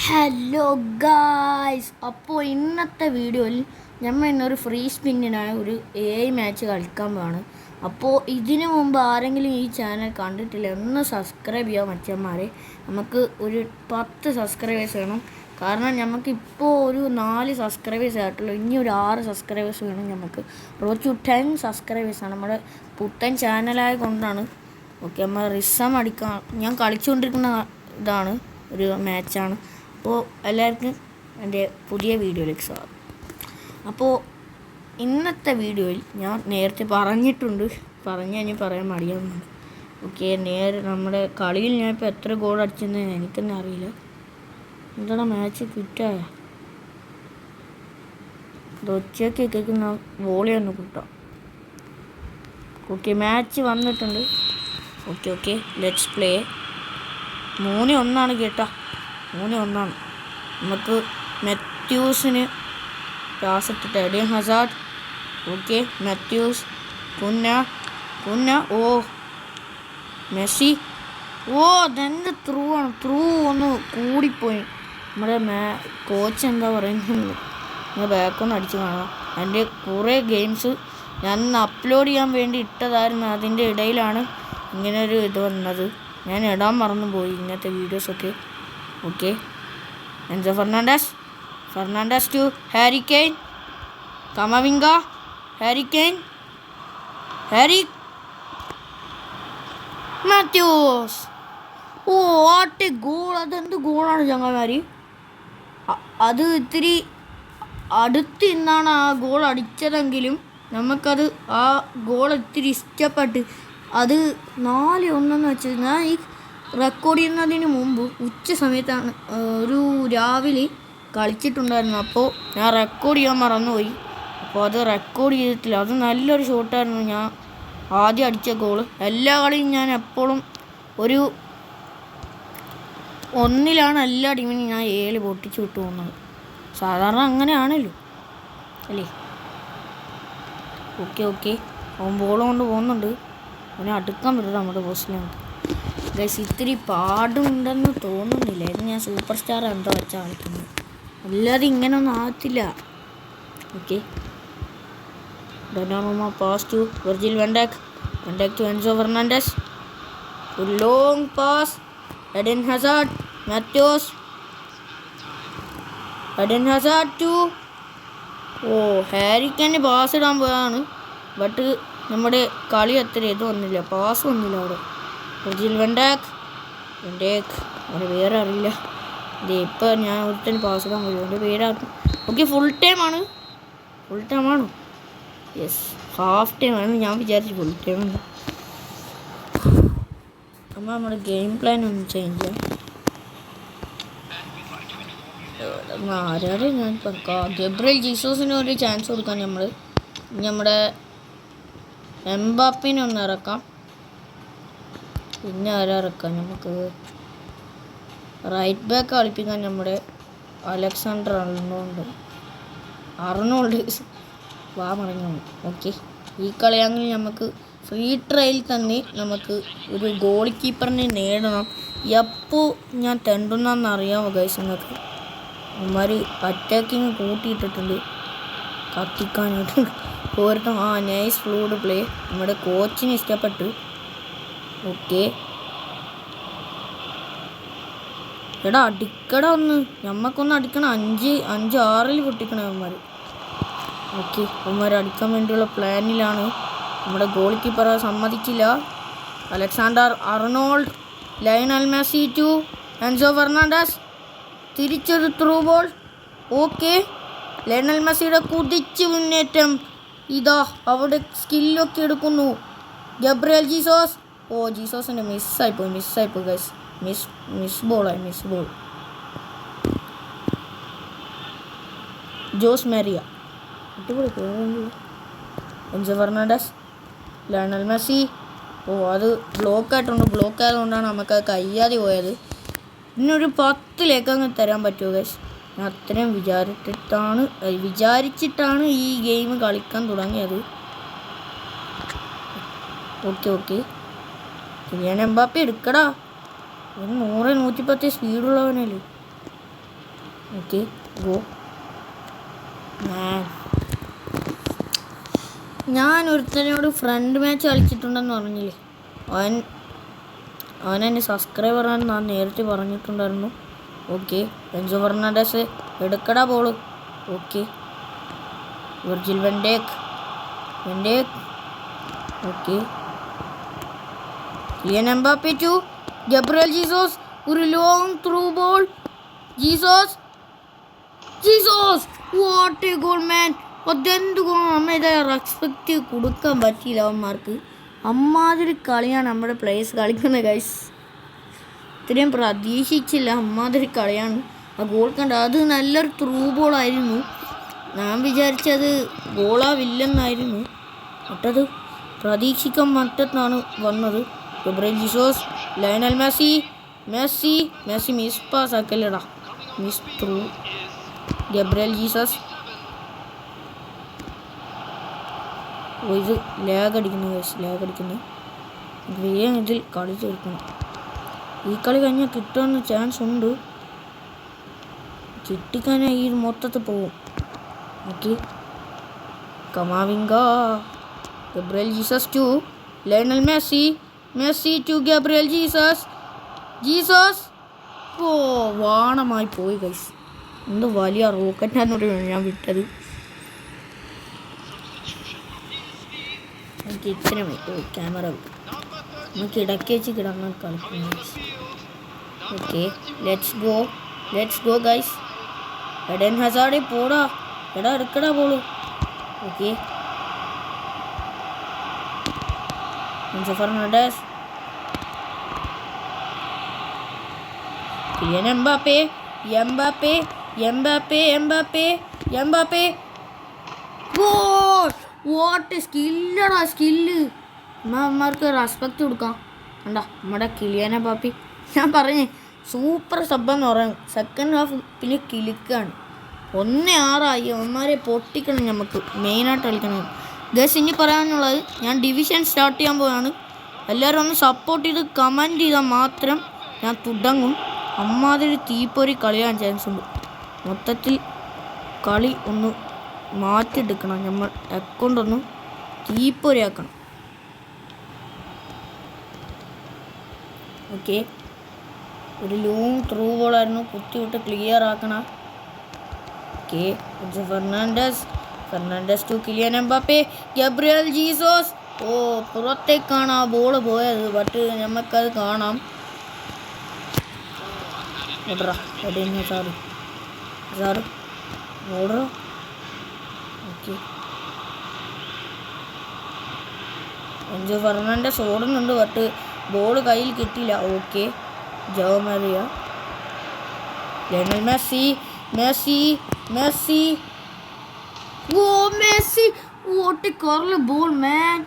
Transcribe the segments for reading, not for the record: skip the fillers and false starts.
Hello guys, അപ്പോൾ ഇന്നത്തെ വീഡിയോയിൽ നമ്മൾ ഇന്നൊരു ഫ്രീ സ്പിന്നിനായ ഒരു മാച്ച് കളിക്കാൻ പോവാണ്. അപ്പോൾ ഇതിനു മുമ്പ് ആരെങ്കിലും ഈ ചാനൽ കണ്ടിട്ടില്ല ഒന്ന് സബ്സ്ക്രൈബ് ചെയ്യാം മച്ചന്മാരെ. നമുക്ക് ഒരു 10 സബ്സ്ക്രൈബേഴ്സ് വേണം. കാരണം നമുക്കിപ്പോൾ ഒരു 4 സബ്സ്ക്രൈബേഴ്സ് ആയിട്ടുള്ളൂ. ഇനി ഒരു 6 സബ്സ്ക്രൈബേഴ്സ് വേണം. നമുക്ക് റോഡ് ടു 10 സബ്സ്ക്രൈബേഴ്സാണ്. നമ്മുടെ പുത്തൻ ചാനലായ കൊണ്ടാണ്. ഓക്കെ, നമ്മൾ റിസം അടിക്കാം. ഞാൻ കളിച്ചുകൊണ്ടിരിക്കുന്ന ഇതാണ്, ഒരു മാച്ചാണ്. അപ്പോൾ എല്ലാവർക്കും എൻ്റെ പുതിയ വീഡിയോയിലേക്ക് സ്വാഗതം. അപ്പോൾ ഇന്നത്തെ വീഡിയോയിൽ ഞാൻ നേരത്തെ പറഞ്ഞിട്ടുണ്ട്, കഴിഞ്ഞ് പറയാൻ മടിയാവുന്നുണ്ട്. ഓക്കെ, നമ്മുടെ കളിയിൽ ഞാൻ ഇപ്പോൾ എത്ര ഗോൾ അടിച്ചെന്ന് എനിക്കെന്നെ അറിയില്ല. എന്താണ് മാച്ച് കിട്ടായ ഒച്ചയൊക്കെ കേൾക്കുന്ന വോളി ഒന്ന് കൂട്ടാം. ഓക്കെ, മാച്ച് വന്നിട്ടുണ്ട്. Okay let's play. 3-1 കേട്ടാ, 3-1. നമുക്ക് മാത്യൂസിന് പാസ് ഇട്ടിട്ട് എഡൻ ഹസാർഡ്. ഓക്കെ, മാത്യൂസ്, കുന്ന ഓ മെസ്സി. ഓ അതെന്ത് ത്രൂ ആണ്, ത്രൂ ഒന്ന് കൂടിപ്പോയി. നമ്മുടെ കോച്ച് എന്താ പറയുന്നത്, ഞാൻ ബാക്കൊന്ന് അടിച്ച് കാണാം. എൻ്റെ കുറേ ഗെയിംസ് ഞാൻ അപ്ലോഡ് ചെയ്യാൻ വേണ്ടി ഇട്ടതായിരുന്നു. അതിൻ്റെ ഇടയിലാണ് ഇങ്ങനൊരു ഇത് വന്നത്. ഞാൻ ഇടാൻ മറന്നു പോയി ഇങ്ങനത്തെ വീഡിയോസൊക്കെ. Okay, Enzo Fernandez to Harry Kane, Camavinga, Harry Matthews. ഓ ആട്ടെ ഗോൾ, അതെന്ത് ഗോളാണ് ചങ്ങാമാരി. അത് ഇത്തിരി അടുത്ത് നിന്നാണ് ആ ഗോൾ അടിച്ചതെങ്കിലും നമുക്കത് ആ ഗോൾ ഇത്തിരി ഇഷ്ടപ്പെട്ട്. അത് 4-1 വെച്ചത് ഞാൻ ഈ റെക്കോർഡ് ചെയ്യുന്നതിന് മുമ്പ് ഉച്ച സമയത്താണ്, ഒരു രാവിലെ കളിച്ചിട്ടുണ്ടായിരുന്നു. അപ്പോൾ ഞാൻ റെക്കോർഡ് ചെയ്യാൻ മറന്നുപോയി. അപ്പോൾ അത് റെക്കോർഡ് ചെയ്തിട്ടില്ല. അത് നല്ലൊരു ഷോട്ടായിരുന്നു. ഞാൻ ആദ്യം അടിച്ച ഗോള്. എല്ലാ കളിയും ഞാൻ എപ്പോഴും ഒരു 1-ലാണ് എല്ലാ ടീമിനും ഞാൻ 7 പൊട്ടിച്ച് വിട്ടു പോകുന്നത്. സാധാരണ അങ്ങനെയാണല്ലോ അല്ലേ. ഓക്കെ അവൻ ബോൾ കൊണ്ട് പോകുന്നുണ്ട്. അവനെ അടുക്കാൻ പറ്റും നമ്മുടെ പോസ്റ്റിലാണ്. ഗൈസ്, ഇത്തിരി പാടുണ്ടെന്ന് തോന്നുന്നില്ല. ഇത് ഞാൻ സൂപ്പർ സ്റ്റാർ എന്തോ വെച്ചാൽ കളിക്കുന്നത്, അല്ലാതെ ഇങ്ങനെയൊന്നും ആകത്തില്ല. Okay, Donnarumma pass to Virgil van Dijk to Enzo Fernandez. ഒരു long pass, Eden Hazard, Matthews, Eden Hazard to Harry കെയ്ന് പാസ് ഇടാൻ പോയതാണ്. ബട്ട് നമ്മുടെ കളി അത്ര ഇത് വന്നില്ല, പാസ് വന്നില്ല അവിടെ. വെർജിൽ വെൻഡാക്ക് അവൻ്റെ പേര് അറിയില്ല. ഇത് ഇപ്പോൾ ഞാൻ ഒരുത്തന്നെ പാസ് ഇടാൻ പോയി, അവൻ്റെ പേരാക്കും. ഓക്കെ, ഫുൾ ടൈമാണോ? യെസ്, ഹാഫ് ടൈമാണ്. ഞാൻ വിചാരിച്ചു ഫുൾ ടൈമാണ്. അപ്പോൾ നമ്മുടെ ഗെയിം പ്ലാൻ ഒന്ന് ചേഞ്ച് ചെയ്യാം. ആരാണ് ഞാൻ പറയാം, ഗബ്രിയേൽ ജീസസിന് ഒരു ചാൻസ് കൊടുക്കാം. നമ്മുടെ എംബാപ്പിനെ ഒന്ന് ഇറക്കാം. പിന്നെ ആരാ ഇറക്കാം? നമുക്ക് റൈറ്റ് ബാക്ക് കളിപ്പിക്കാൻ നമ്മുടെ അലക്സാണ്ടർ അർണോൾഡ് വാ മടങ്ങി. ഓക്കെ, ഈ കളിയാണെങ്കിൽ നമുക്ക് ഫ്രീ ട്രയൽ തന്നെ നമുക്ക് ഒരു ഗോൾ കീപ്പറിനെ നേടണം. എപ്പോൾ ഞാൻ തെണ്ടുന്നറിയാമോ ഗൈസ് നിങ്ങൾക്ക്? അവന്മാർ അറ്റാക്കിങ് കൂട്ടിയിട്ടിട്ടുണ്ട് കത്തിക്കാനായിട്ട്. ഓരോരുത്തം നൈസ് ഫ്ലൂഡ് പ്ലേ, നമ്മുടെ കോച്ചിന് ഇഷ്ടപ്പെട്ടു. ഓക്കെ, എടാ അടിക്കട ഒന്ന്, ഞമ്മക്കൊന്ന് അടിക്കണം. 5-6 പൊട്ടിക്കണം അവന്മാർ. ഓക്കെ, അവന്മാർ അടിക്കാൻ വേണ്ടിയുള്ള പ്ലാനിലാണ്. നമ്മുടെ ഗോൾ കീപ്പർ സമ്മതിച്ചില്ല. Alexander Arnold, Lionel Messi to Enzo Fernandez. തിരിച്ചൊരു ത്രൂ ബോൾ. ഓക്കെ, ലയണൽ മെസ്സിയുടെ കുതിച്ച് മുന്നേറ്റം. ഇതാ അവിടെ സ്കില്ലൊക്കെ എടുക്കുന്നു ഗബ്രിയേൽ ജീസസ്. ജീസസിൻ്റെ മിസ്സായിപ്പോയി guys. Miss ball. Jose Maria അടിപൊളി. Enzo Fernandez, Lionel Messi. അത് ബ്ലോക്ക് ആയതുകൊണ്ടാണ് നമുക്കത് കഴിയാതെ പോയത്. പിന്നൊരു 10 അങ്ങ് തരാൻ പറ്റുമോ ഗൈസ്? ഞാൻ അത്രയും വിചാരിച്ചിട്ടാണ് ഈ ഗെയിം കളിക്കാൻ തുടങ്ങിയത്. ഓക്കെ ഞാൻ എംബാപ്പി എടുക്കടാ. 100-110 സ്പീഡുള്ളവനല്ലേ. Okay go. ഞാൻ ഒരുത്തനോട് ഫ്രണ്ട് മാച്ച് കളിച്ചിട്ടുണ്ടെന്ന് പറഞ്ഞില്ലേ, അവനെന്നെ സബ്സ്ക്രൈബറാണെന്ന് ഞാൻ നേരത്തെ പറഞ്ഞിട്ടുണ്ടായിരുന്നു. ഓക്കെ, എൻസോ ഫെർണാണ്ടസ് എടുക്കടാ ball. Okay, Virgil van Dijk. Okay, Kylian Mbappe to Gabriel Jesus. ഒരു long through ball. Jesus what a goal man. അതെന്ത് ഗോൾ. നമ്മൾ ഇതേ റെസ്പെക്റ്റ് കൊടുക്കാൻ പറ്റിയില്ല അവന്മാർക്ക്. അമ്മാതിരി കളിയാണ് നമ്മുടെ പ്ലേയേഴ്സ് കളിക്കുന്നത് ഗൈസ്. ഇത്രയും പ്രതീക്ഷിച്ചില്ല, അമ്മാതിരി കളിയാണ്. ആ ഗോൾ കണ്ട, അത് നല്ലൊരു ത്രൂ ബോളായിരുന്നു. ഞാൻ വിചാരിച്ചത് ഗോളാവില്ലെന്നായിരുന്നു. മറ്റത് പ്രതീക്ഷിക്കാൻ മറ്റത്താണ് വന്നത്. Gabriel Jesus, Lionel Messi miss pass ആക്കല്ലടാ, മിസ് ത്രൂ. Gabriel Jesus. ഇത് ലാഗ് അടിക്കുന്നു. വേഗം ഇതിൽ കളി തീർക്കണം. ഈ കളി കഴിഞ്ഞാൽ കിട്ടാവുന്ന ചാൻസ് ഉണ്ട്. കിട്ടിക്കഴിഞ്ഞാൽ ഈ മൊത്തത്തിൽ പോകും. Okay, Camavinga. Gabriel Jesus to Lionel Messi to Gabriel Jesus. ഓ, വാണമായി പോയി ഗൈസ്. എന്ത് വലിയ റോക്കറ്റാന്നോട് ഞാൻ വിട്ടത്. എനിക്ക് ഇത്ര ക്യാമറ നമുക്ക് ഇടയ്ക്ക് വെച്ച് കിടന്ന് കളിക്കുന്നു. Okay, let's go guys. Eden Hazard പോടാ, എടാ എടുക്കടാ ball. Okay, Enzo Fernandez. Kylian Mbappe. Goal. What സ്കില്ലടാ, സ്കില്ല്. അമ്മമാർക്ക് റെസ്പെക്റ്റ് കൊടുക്കാം. കണ്ടാ നമ്മുടെ കിലിയൻ എംബാപ്പെ. ഞാൻ പറഞ്ഞേ സൂപ്പർ സബ്ബെന്ന് പറയാം. സെക്കൻഡ് ഹാഫ് പിന്നെ കിലുക്കാണ്. 1-6 അവന്മാരെ പൊട്ടിക്കണം. നമുക്ക് മെയിനായിട്ട് കളിക്കണം ഗൈസ്. ഇനി പറയാനുള്ളത്, ഞാൻ ഡിവിഷൻ സ്റ്റാർട്ട് ചെയ്യാൻ പോവാണ്. എല്ലാവരും ഒന്ന് സപ്പോർട്ട് ചെയ്ത് കമൻറ്റ് ചെയ്താൽ മാത്രം ഞാൻ തുടങ്ങും. അമ്മാതിരി തീപ്പൊരി കളിയാൻ ചാൻസ് ഉണ്ട്. മൊത്തത്തിൽ കളി ഒന്ന് മാറ്റിയെടുക്കണം. നമ്മൾ അക്കൗണ്ട് ഒന്ന് തീപ്പൊരിയാക്കണം. ഓക്കെ, ഒരു ലോങ് ത്രൂ ബോളായിരുന്നു, കുത്തിവിട്ട് ക്ലിയർ ആക്കണം. Okay, Fernandez to Kylian Mbappe. Gabriel Jesus. ഓ, പുറത്തേക്കാണ് ആ ബോൾ പോയത്. ബട്ട് നമുക്കത് കാണാം. എൻസോ ഫെർണാണ്ടസ് ഓടുന്നുണ്ട്, ബട്ട് ബോൾ കയ്യിൽ കിട്ടിയില്ല. Okay, Jo Maria. Lionel Messi. ഓ, മെസ്സി ഓട്ടി കുറല് ബോൾ മാൻ.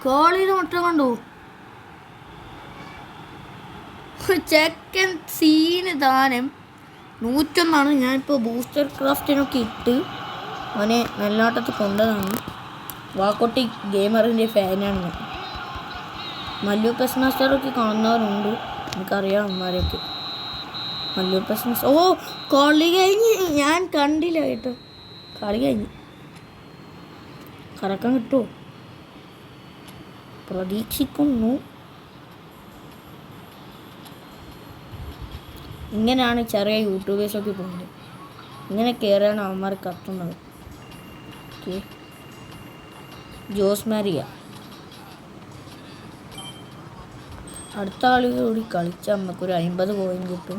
കളിയിൽ മൊത്തം കണ്ടു. ചെക്കൻ സീന് ദാനം 101. ഞാനിപ്പോൾ ബൂസ്റ്റർ ക്രാഫ്റ്റിനൊക്കെ ഇട്ട് അവനെ നല്ലാട്ടത്തിൽ കൊണ്ടതാണ്. വാക്കോട്ടി ഗെയിമറിൻ്റെ ഫാനാണ് ഞാൻ. മല്ലു പെസ് മാസ്റ്ററൊക്കെ കാണുന്നവരുണ്ട്, എനിക്കറിയാം അമ്മമാരെയൊക്കെ. Mallu PES master. ഓ, കളി കഴിഞ്ഞ് ഞാൻ കണ്ടില്ല കേട്ടോ. കളി കഴിഞ്ഞ് കറക്കം കിട്ടുമോ പ്രതീക്ഷിക്കുന്നു. ഇങ്ങനെയാണ് ചെറിയ യൂട്യൂബേഴ്സൊക്കെ പോകുന്നത്. ഇങ്ങനെ കയറിയാണ് അവന്മാർ കത്തുന്നത്. ഓക്കെ, ജോസ് മാരിയ. അടുത്ത ആളുകൂടി കളിച്ചാൽ നമുക്കൊരു 50 കോയിൻ കിട്ടും.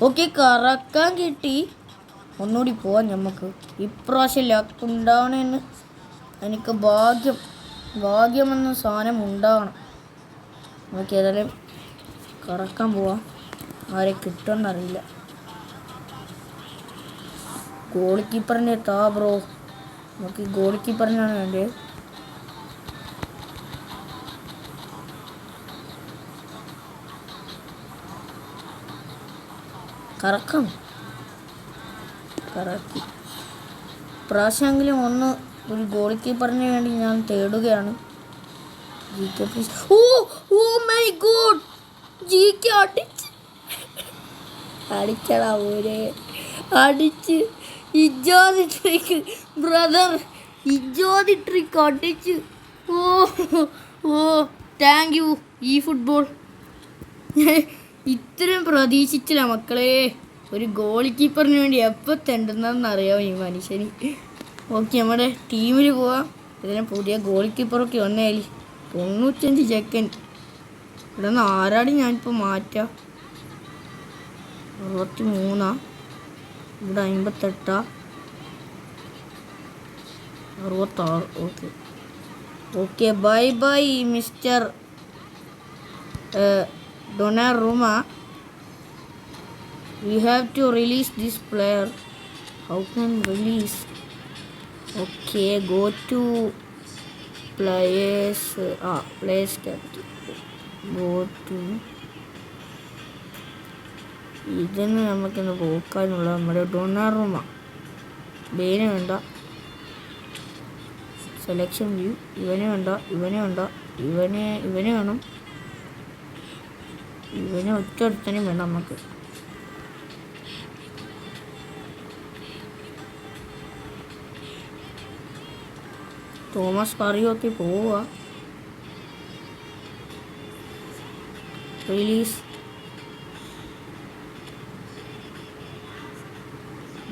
ഓക്കെ, കറക്കാൻ കിട്ടി. ഒന്നുകൂടി പോവാം നമുക്ക്. ഇപ്രാവശ്യം ലക്ക് ഉണ്ടാവണമെന്ന് എനിക്ക് ഭാഗ്യമെന്ന സാധനം ഉണ്ടാവണം. നമുക്ക് ഏതായാലും കറക്കാൻ പോവാം. ആരെ കിട്ടുമെന്നറിയില്ല. ഗോൾ കീപ്പറിൻ്റെ ബ്രോ. നമുക്ക് ഗോൾ കീപ്പറിനാണ് വേണ്ടത്. കറക്കി പ്രാവശ്യമെങ്കിലും ഒരു ഗോൾ കീപ്പറിന് വേണ്ടി ഞാൻ തേടുകയാണ്. ഓ മൈ ഗോഡ്, GK അടിച്ച്. അടിച്ചടാ ഊരെ അടിച്ച് ഇജോതി ട്രിക്ക് ബ്രദർ ഇജോതി ട്രിക്ക് അടിച്ച് ഓ ഓ താങ്ക് യു ഈ ഫുട്ബോൾ. ഇത്രയും പ്രതീക്ഷിച്ചില്ല മക്കളെ. ഒരു ഗോൾ കീപ്പറിന് വേണ്ടി എപ്പോൾ തെണ്ടുന്നതെന്നറിയാമോ ഈ മനുഷ്യന്. ഓക്കെ നമ്മുടെ ടീമിൽ പോവാം. ഇതിന് പുതിയ ഗോൾ കീപ്പറൊക്കെ വന്നേൽ 95 സെക്കൻഡ്. ഇവിടെ നിന്ന് ആരാടി ഞാനിപ്പോൾ മാറ്റാം. 63 ഇവിടെ 58 66. Okay okay bye bye mister Donnarumma. We have to release this player. How can release? Okay, go to players. Players tab. Go to ഇതിന് നമുക്കിന്ന് പോക്കാനുള്ള നമ്മുടെ ഡൊണാറുമ. ബേനെ വേണ്ട. Selection view. ഇവനെ വേണ്ട. ഇവനെ വേണ്ട. ഇവനെ വേണം. ഇവനെ ഒറ്റൊരുത്തനും വേണ്ട നമുക്ക്. തോമസ് പാറിയൊക്കെ പോവുക. റിലീസ്.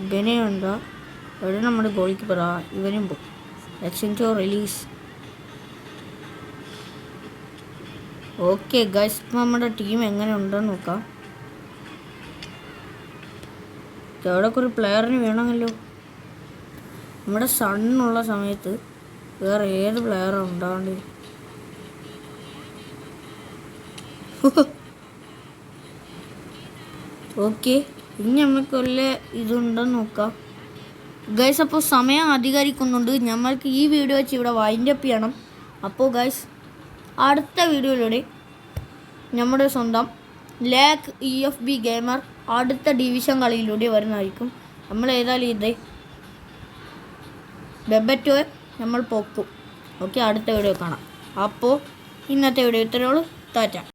ഇവനെ വേണ്ട. ഇവിടെ നമ്മുടെ ഗോൾ കീപ്പറാ. ഇവനും പോകും. Selection to release. Okay guys, ഇപ്പം നമ്മുടെ ടീം എങ്ങനെ ഉണ്ടെന്ന് നോക്കാം. എവിടെയൊക്കെ ഒരു പ്ലെയറിന് വേണമെല്ലോ. നമ്മുടെ സണ്ണുള്ള സമയത്ത് വേറെ ഏത് പ്ലെയറാണ് ഉണ്ടാവേണ്ടത്? ഓക്കെ, ഇനി നമുക്ക് വല്ല ഇതുണ്ടെന്ന് നോക്കാം ഗൈസ്. അപ്പോൾ സമയം അധികരിക്കുന്നുണ്ട്. നമ്മൾക്ക് ഈ വീഡിയോ വെച്ച് ഇവിടെ വൈൻഡപ്പ് ചെയ്യണം. അപ്പോൾ ഗൈസ് അടുത്ത വീഡിയോയിലൂടെ നമ്മുടെ സ്വന്തം ലാക്ക് EFB ഗെയിമർ അടുത്ത ഡിവിഷൻ കളിയിലൂടെ വരുന്നതായിരിക്കും. നമ്മൾ ഏതായാലും ഇത് ബെബറ്റോയെ നമ്മൾ പൊക്കും. ഓക്കെ, അടുത്ത വീഡിയോ കാണാം. അപ്പോൾ ഇന്നത്തെ വീഡിയോ ഇത്രയേ ഉള്ളൂ. ടാറ്റ.